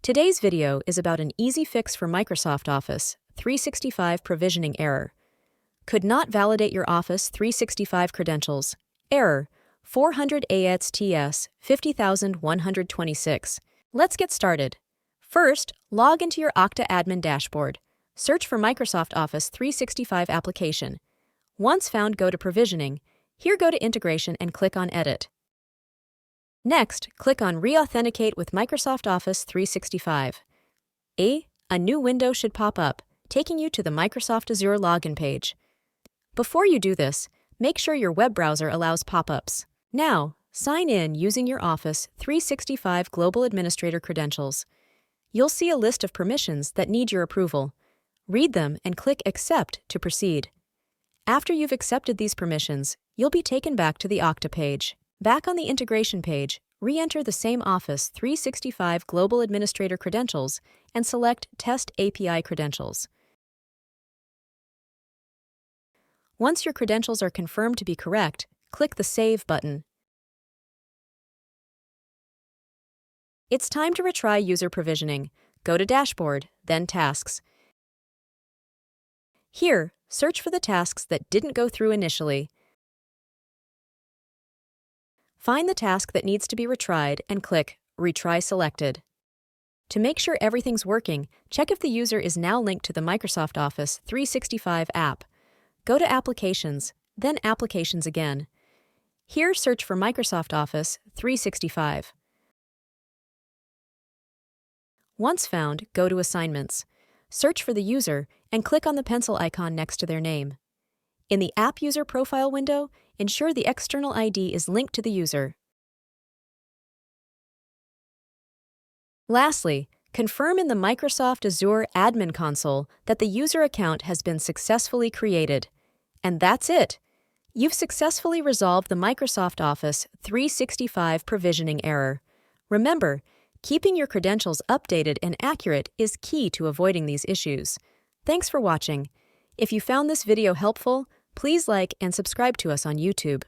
Today's video is about an easy fix for Microsoft Office 365 provisioning error. Could not validate your Office 365 credentials. Error 400 ASTS 50126. Let's get started. First, log into your Okta admin dashboard. Search for Microsoft Office 365 application. Once found, go to Provisioning. Here, go to Integration and click on Edit. Next, click on Re-authenticate with Microsoft Office 365. A new window should pop up, taking you to the Microsoft Azure login page. Before you do this, make sure your web browser allows pop-ups. Now, sign in using your Office 365 Global Administrator credentials. You'll see a list of permissions that need your approval. Read them and click Accept to proceed. After you've accepted these permissions, you'll be taken back to the Okta page. Back on the integration page, re-enter the same Office 365 Global Administrator credentials and select Test API credentials. Once your credentials are confirmed to be correct, click the Save button. It's time to retry user provisioning. Go to Dashboard, then Tasks. Here, search for the tasks that didn't go through initially. Find the task that needs to be retried and click Retry Selected. To make sure everything's working, check if the user is now linked to the Microsoft Office 365 app. Go to Applications, then Applications again. Here, search for Microsoft Office 365. Once found, go to Assignments. Search for the user and click on the pencil icon next to their name. In the App User Profile window, ensure the external ID is linked to the user. Lastly, confirm in the Microsoft Azure Admin Console that the user account has been successfully created. And that's it! You've successfully resolved the Microsoft Office 365 provisioning error. Remember, keeping your credentials updated and accurate is key to avoiding these issues. Thanks for watching. If you found this video helpful, please like and subscribe to us on YouTube.